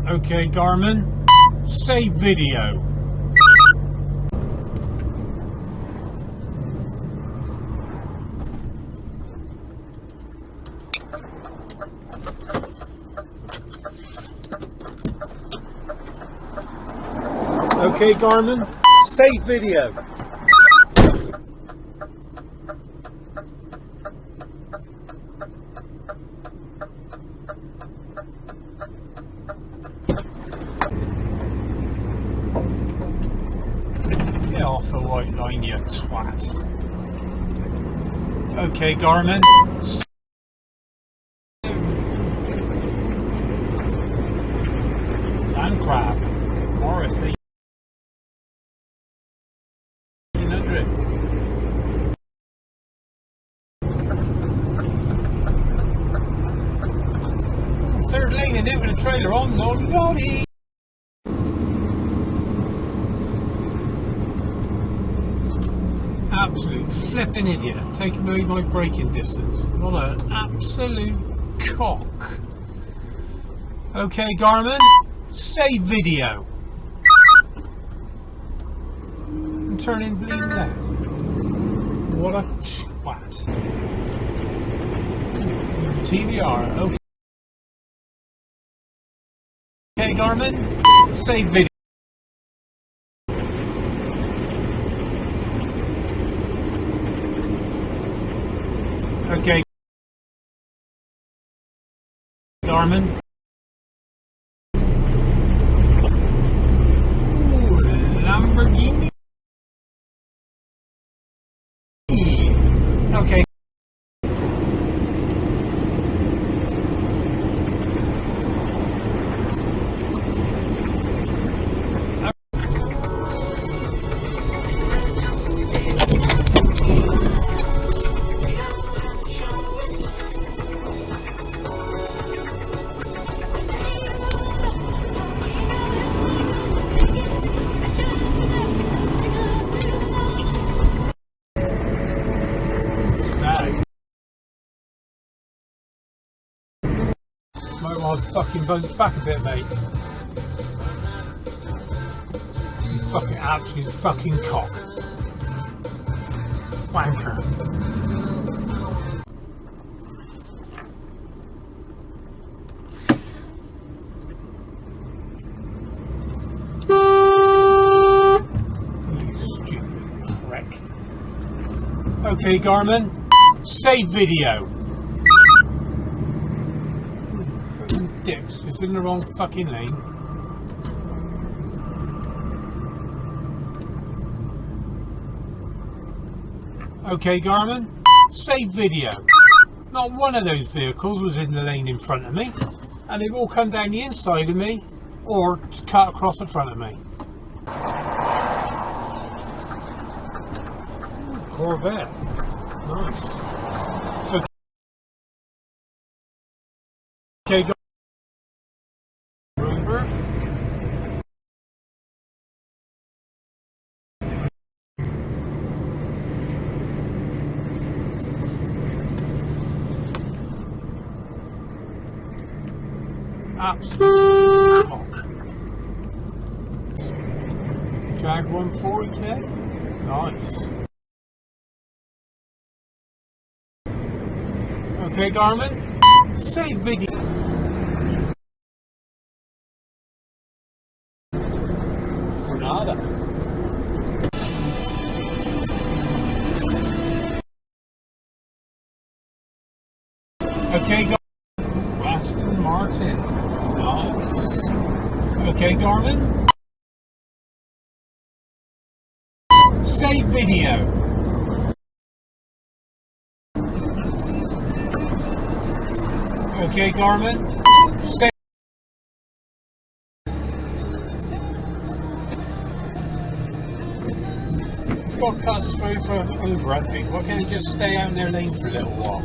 Okay, Garmin, save video. Okay, Garmin, save video. Get off the white line, you twat. Okay, Garmin. Land crab. Morris, 1800. Third lane in it with a trailer on, no lorry. Absolute flipping idiot, taking away my braking distance. What an absolute cock. Okay, Garmin, save video. And turn in bleeding left. What a twat. TVR, okay. Okay, Garmin, save video. Okay, Garmin. Ooh, Lamborghini. Okay. Might want to fucking bounce back a bit, mate. You fucking absolute fucking cock. Wanker. You stupid prick. Okay, Garmin, save video. Dicks, it's in the wrong fucking lane. Okay, Garmin, save video. Not one of those vehicles was in the lane in front of me, and they've all come down the inside of me or cut across the front of me. Ooh, Corvette, nice. Okay, absolute cock. Jag 140k? Nice. Okay, Garmin, save video. Granada. Okay, Aston Martin. Nice. Okay, Garmin. Save video. Okay, Garmin. Save. It's got cut through for over, I think. Why can't you just stay out in their lane for a little while?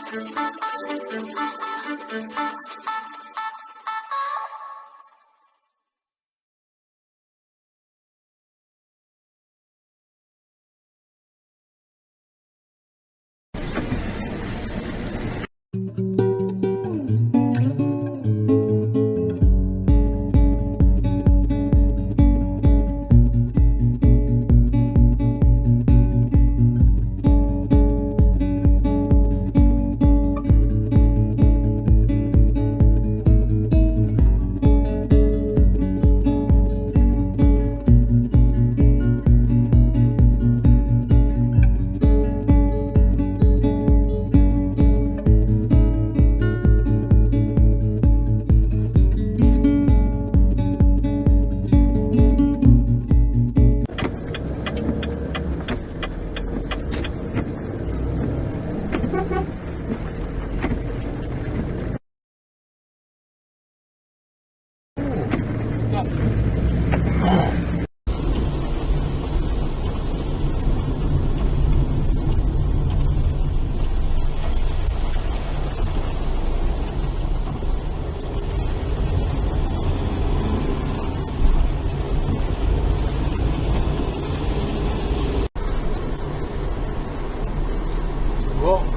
What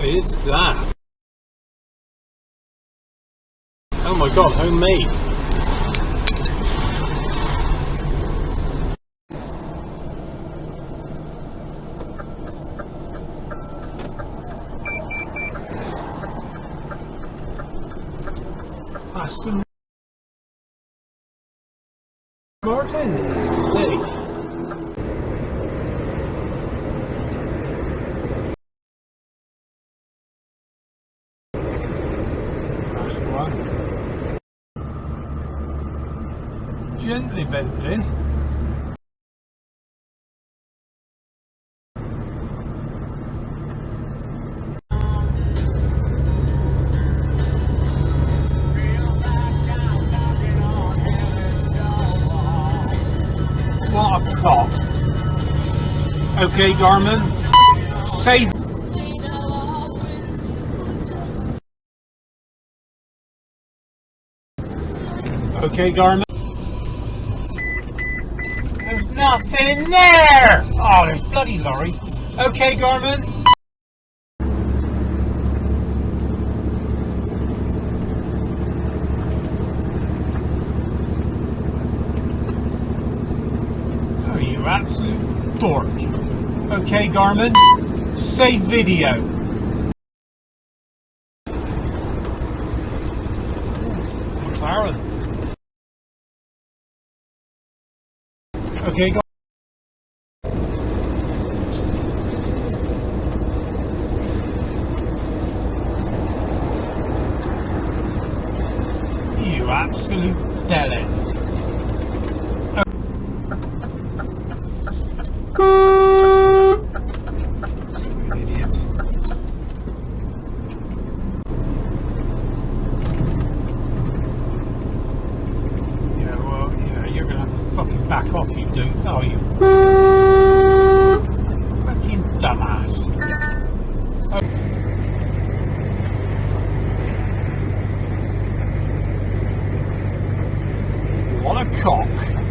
is that? Oh my god, homemade. Aston Martin. Hey. Gently Bentley. What a cock. Okay, Garmin. Save. Okay, Garmin. There's nothing in there! Oh, there's bloody lorry. Okay, Garmin. Oh, you absolute dork. Okay, Garmin. Save video. McLaren. Okay, Garmin. You absolute deadend. Idiot. Yeah, well, yeah, you're gonna have to fucking back off, you do. Oh, you fucking dumbass. What a cock.